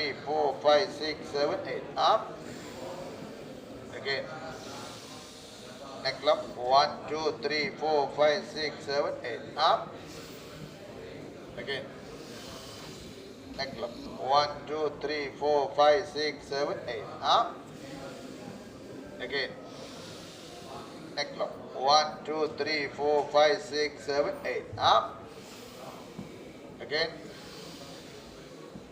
3, 4, 5, 6, 7, 8. Up. Again. Neck lock. 1, 2, 3, 4, 5, 6, 7, 8. Up. Again. Neck lock. 1, 2, 3, 4, 5, 6, 7, 8. Up. Again. Neck lock. 1, 2, 3, 4, 5, 6, 7, 8. Up. Again.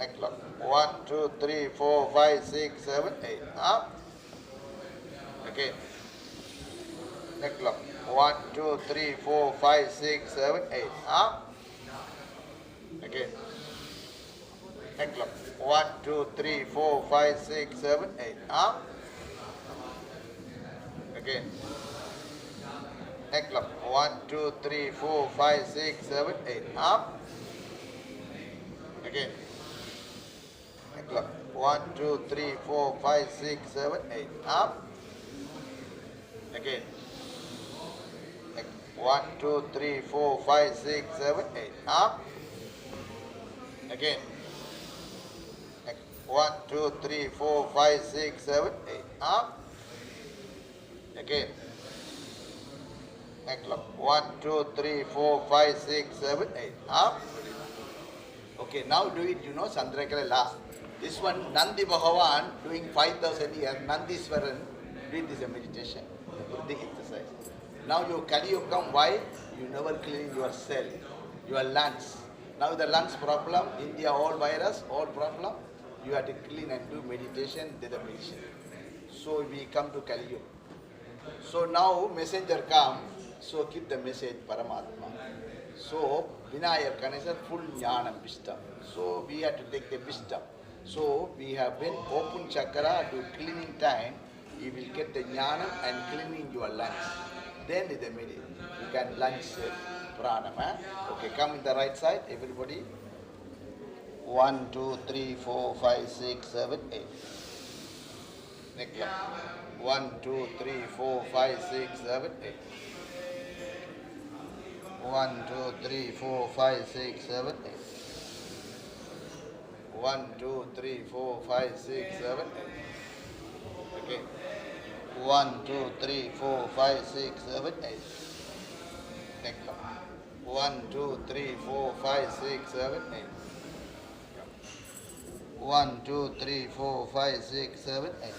Neck lock. 1, 2, 3, 4, 5, 6, 7, 8. Up. Again. Neck lock. 1, 2, 3, 4, 5, 6, 7, 8. Up. Again. Neck lock. 1, 2, 3, 4, 5, 6, 7, 8. Up. Again. Neck lock. 1, 2, 3, 4, 5, 6, 7, 8. Up. Again. Neck lock. 1, 2, 3, 4, 5, 6, 7, 8. Up. Again. Neck. 1, 2, 3, 4, 5, 6, 7, 8. Up. Again. Neck. 1, 2, 3, 4, 5, 6, 7, 8. Up. Again. Neck lock. 1, 2, 3, 4, 5, 6, 7, 8. Up. Okay, now do it, Chandrakala last. This one, Nandi Bhagavan doing 5,000 years, Nandiswaran doing this meditation, breathing exercise. Now you Kali Yugam, why? You never clean yourself, your lungs. Now the lungs problem, India all virus, all problem, you have to clean and do meditation, do the meditation. So we come to Kali Yuga. So now messenger come, so keep the message Paramatma. So Vinayak Ganesha full jnanam wisdom. So we have to take the wisdom. So we have been open chakra to cleaning time. You will get the jnanam and cleaning your lungs. Then the meditation. You can lunch pranam. Okay, come in the right side, everybody. 1, 2, 3, 4, 5, 6, 7, 8. Next one. 1, 2, 3, 4, 5, 6, 7, 8. 1, 2, 3, 4, 5, 6, 7, 8. 1, 2, 3, 4, 5, 6, 7, 8. Okay. 1, 2, 3, 4, 5, 6, 7, 8. Next one. 1, 2, 3, 4, 5, 6, 7, 8. 1, 2, 3, 4, 5, 6, 7, 8.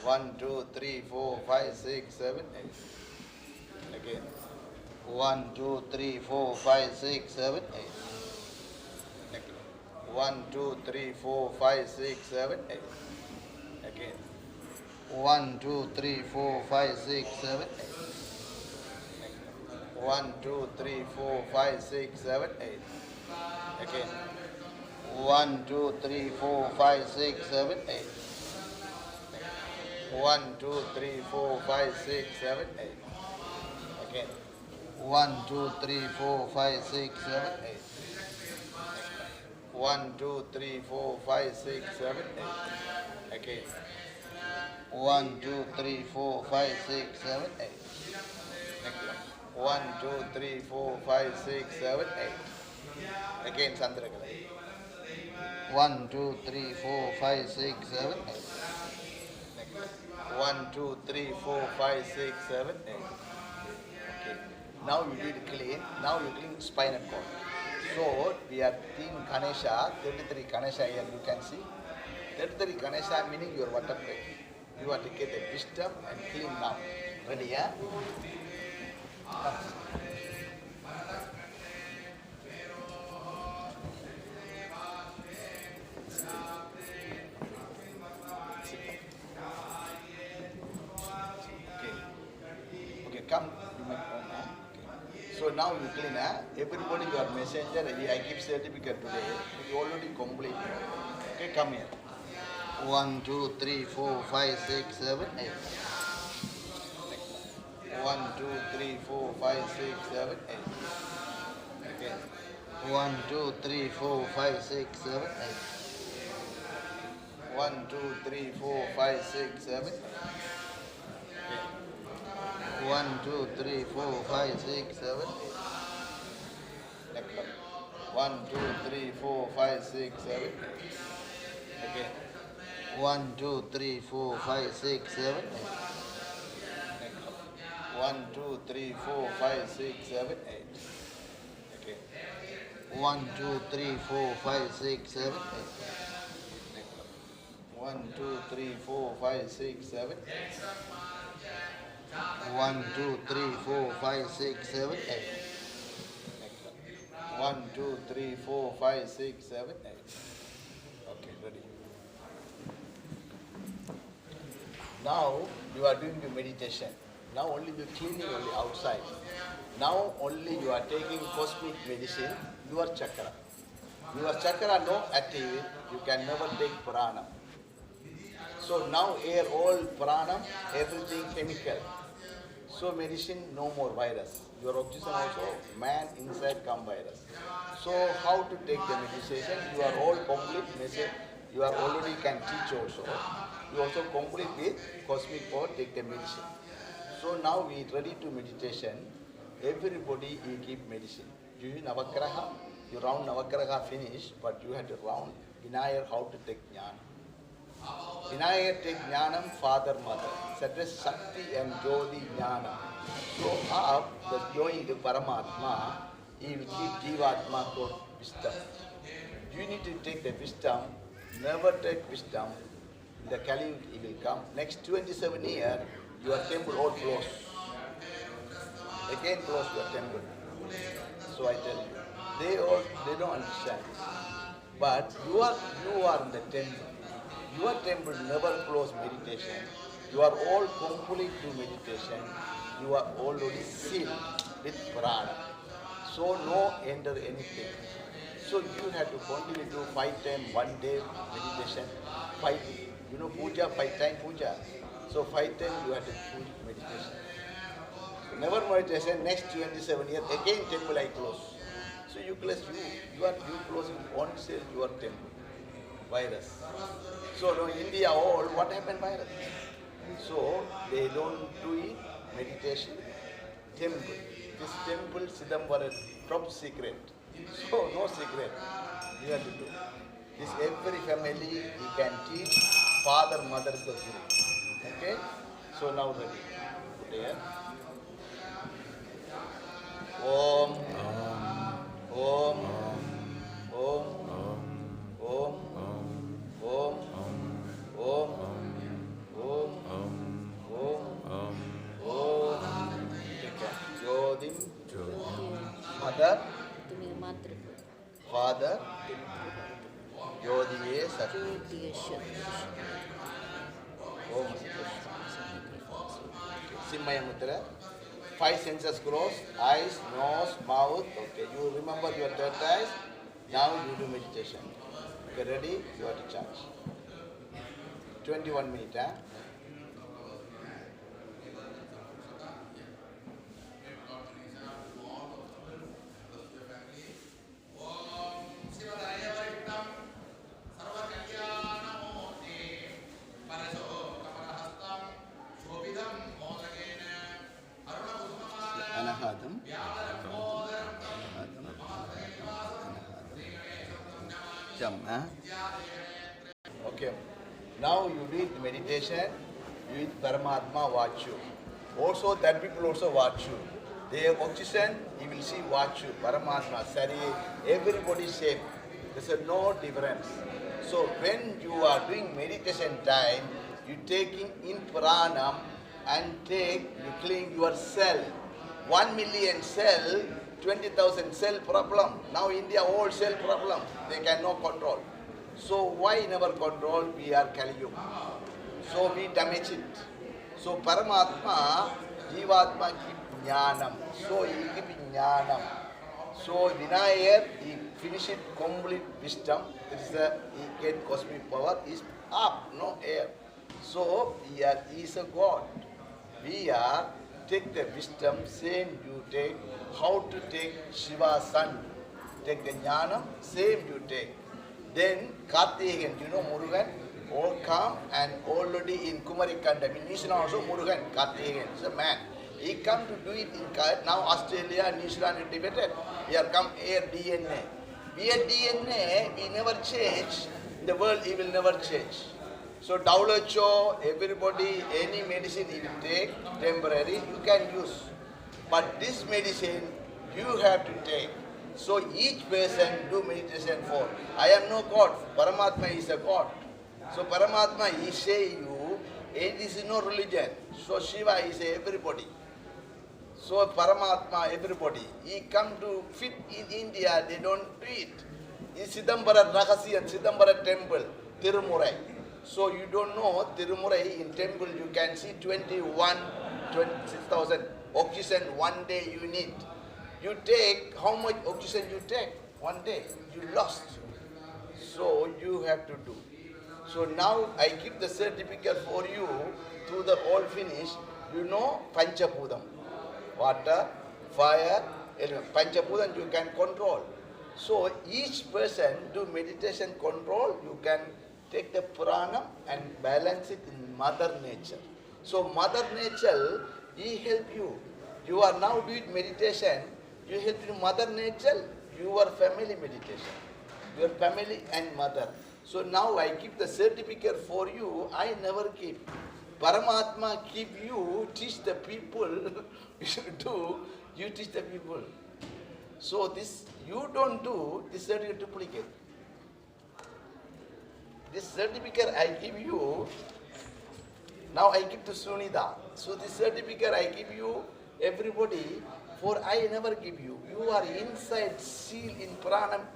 1, 2, 3, 4, 5, 6, 7, 8. Again. 1, 2, 3, 4, 5, 6, 7, 8. Again. 1, 2, 3, 4, 5, 6, 7, 8. Again. 1, 2, 3, 4, 5, 6, 7, 8. 1, 2, 3, 4, 5, 6, 7, 8. Again. 1, 2, 3, 4, 5, 6, 7, 8. 1, 2, 3, 4, 5, 6, 7, 8. Again. 1, 2, 3, 4, 5, 6, 7, 8. 1, 2, 3, 4, 5, 6, 7, 8. Again. 1, 2, 3, 4, 5, 6, 7, 8. 1, 2, 3, 4, 5, 6, 7, 8. Again, Chandrakala. 1, 2, 3, 4, 5, 6, 7, 8. 1, 2, 3, 4, 5, 6, 7, 8. Okay. Now you need to clean. Now you clean spinal cord. So we are clean Ganesha, 33 Ganesha here you can see. 33 Ganesha meaning your vertebrae. You have to get the wisdom and clean now. Ready, yeah? Okay, come. So now you clean, everybody you are messenger, I give certificate today, you already complete. Okay, come here. 1, 2, 3, 4, 5, 6, 7, 8. 1, 2, 3, 4, 5, 6, 7, 8. Okay. 1, 2, 3, 4, 5, 6, 7, 8. 1, 2, 3, 4, 5, 6, 7, 8. 1, 2, 3, 4, 5, 6, 7, 8. Next one. 1, 2, 3, 4, 5, 6, 7. Okay. 1, 2, 3, 4, 5, 6, 7, 8. 1, 2, 3, 4, 5, 6, 7, 8. Okay. 1, 2, 3, 4, 5, 6, 7, 8. 1, 2, 3, 4, 5, 6, 7, 8. 1, 2, 3, 4, 5, 6, 7, 8. 1, 2, 3, 4, 5, 6, 7, 8. Okay, ready. Now you are doing the meditation. Now only the cleaning only outside. Now only you are taking cosmic medicine, your chakra. Your chakra no active, you can never take prana. So now here all prana, everything chemical. So medicine no more virus. Your oxygen also, man inside come virus. So how to take the meditation? You are all complete message. You are already can teach also. You also complete with cosmic power, take the medicine. So now we ready to meditation. Everybody you keep medicine. Do you Navagraha? You round Navagraha finish, but you have to round Vinayak how to take jnana. Vinayak take jnanam, father, mother. That is Shakti and Jyoti jnana. So up the going to Paramatma, he will keep Jivatma to wisdom. You need to take the wisdom, never take wisdom. In the Kali he will come. Next 27 years, your temple all closed. Again close your temple. So I tell you, they don't understand this. But you are in the temple. Your temple never close meditation. You are all complete to meditation. You are already sealed with prana. So no enter anything. So you have to continue to 5 times 1 day meditation. 5, puja, 5 times puja. So 5 times you have to do meditation. So never meditation, next 27 years, again temple I close. So you close, you closing one cell your temple. Virus. So now India all, what happened virus? So they don't do it, meditation, temple. This temple Sidambaram, top secret. So no secret, you have to do. This every family you can teach, father, mother is the guru. Okay? So now ready. Put here. Om. Om. Om. Om. Om. Om. Om. Om. Om. Jyotim. Mother. Father. Jyotiye Sakti. Om. Simaya Mudra. 5 senses closed, eyes, nose, mouth. Okay, you remember your third eyes. Now you do meditation. Okay, ready? You have to charge. 21 minutes. Anahadam. Okay. Now you read meditation, you read Paramatma watch you. Also that people also watch you. They have oxygen, you will see watch you. Paramatma, Sari, everybody same. There's no difference. So when you are doing meditation time, you taking in pranam and you clean your cell. 1 million cell, 20,000 cell problem. Now India all cell problem. They cannot control. So why never control? We are Kali Yuga. So we damage it. So Paramatma, Jivatma keep jnanam. So he keep jnanam. So Vinayak, he finish it complete wisdom. This is he get cosmic power. Is up, no air. So he is a God. We are take the wisdom, same you take. How to take Shiva's son? Take the jnanam, same you take. Then Kartigan, Murugan, all come and already in Kumarikanda, in New Zealand also Murugan, Kartigan is a man. He come to do it in now Australia, New Zealand and Tibet. Here come air DNA. We at DNA, we never change. In the world, it will never change. So WHO, everybody, any medicine you will take, temporary, you can use. But this medicine, you have to take. So each person do meditation for. I am no God. Paramatma is a God. So Paramatma, he say you, it is no religion. So Shiva is everybody. So Paramatma, everybody. He come to fit in India, they don't do it. In Sidambara Rahasya, Sidambara temple, Tirumurai. So you don't know, Tirumurai in temple you can see 26,000 oxygen one day you need. You take, how much oxygen you take? One day, you lost. So you have to do. So now I give the certificate for you through the all finish. You know Panchapudam. Water, fire, Panchapudam you can control. So each person do meditation control, you can take the Puranam and balance it in Mother Nature. So Mother Nature, he help you. You are now doing meditation, you help in Mother Nature, your family meditation. Your family and mother. So now I keep the certificate for you, I never keep. Paramatma keep you, teach the people, you should do, you teach the people. So this, you don't do, this certificate duplicate. This certificate I give you, now I give to Sunita. So this certificate I give you, everybody, for I never give you. You are inside seal in Pranam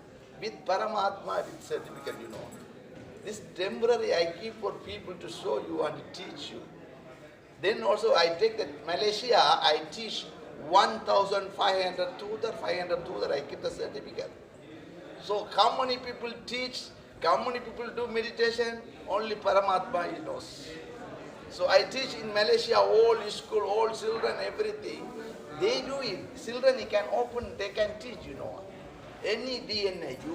with Paramatma with certificate, you know. This temporary I keep for people to show you and teach you. Then also I take that Malaysia, I teach 1,500 tutor, 500 tutor, I keep the certificate. So how many people teach, how many people do meditation? Only Paramatma he knows. So I teach in Malaysia, all school, all children, everything. They do it. Children, he can open, they can teach, you know. Any DNA, you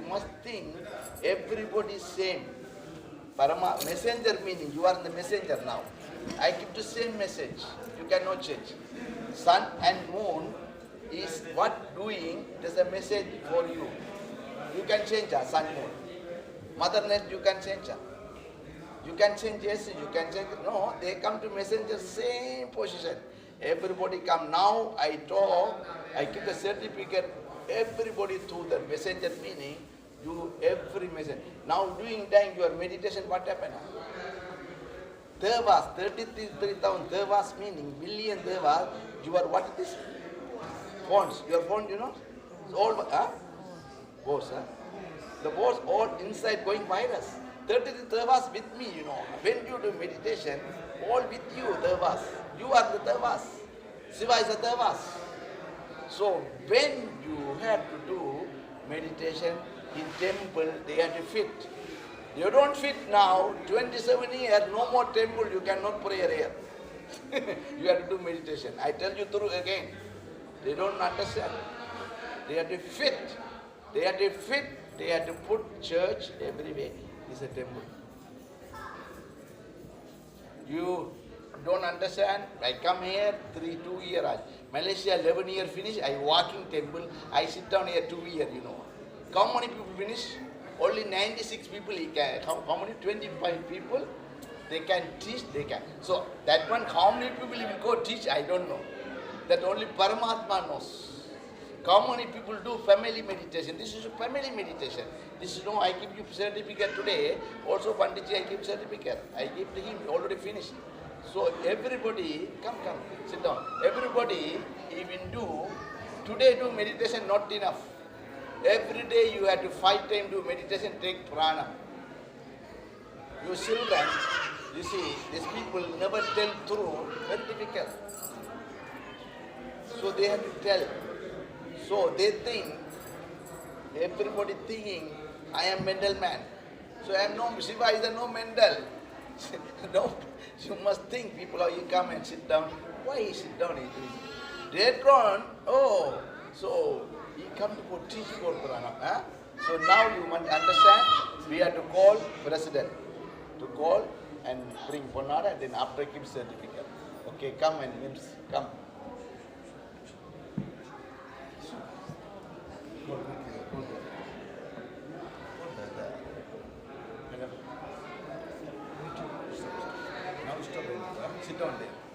must think everybody same. Parama, messenger meaning you are the messenger now. I give the same message. You cannot change. Sun and moon is what doing, there's a message for you. You can change her, sun, moon. Mother Net, you can change her. You can change yes, you can change. No, they come to messenger, same position. Everybody come. Now I talk, I give the certificate, everybody through the messenger meaning, you every message. Now doing time your meditation, what happened? Devas, 33,000 devas meaning, million devas, you are what is this? Phones, your phone, you know? It's all, boss, the boss all inside going virus. 33 devas with me, you know. When you do meditation, all with you, devas. You are the devas. Shiva is the devas. So when you have to do meditation in temple, they have to fit. You don't fit now, 27 years, no more temple, you cannot pray here. You have to do meditation. I tell you through again. They don't understand. They have to fit. They have to fit. They have to put church everywhere. It's a temple. You don't understand? I come here 2 years. Malaysia 11 years finish. I walk in temple. I sit down here 2 years, you know. How many people finish? Only 96 people he can. How many? 25 people. They can teach, they can. So that one, how many people he will go teach, I don't know. That only Paramatma knows. How many people do family meditation? This is a family meditation. This is no, I give you certificate today. Also Panditji, I give certificate. I give to him, already finished. So everybody, come, sit down. Everybody, even do, today do meditation not enough. Every day you have to 5 times do meditation, take prana. You children, you see, these people never tell true, very difficult. So they have to tell. So they think, everybody thinking, I am mental man. So I am no, Shiva is a no mental. No, you must think, people, you come and sit down. Why he sit down? Later on, oh, so he come to teach for Purana. So now you must understand, we have to call president. To call and bring Ponara, then after give certificate. Okay, come and come. sit on there.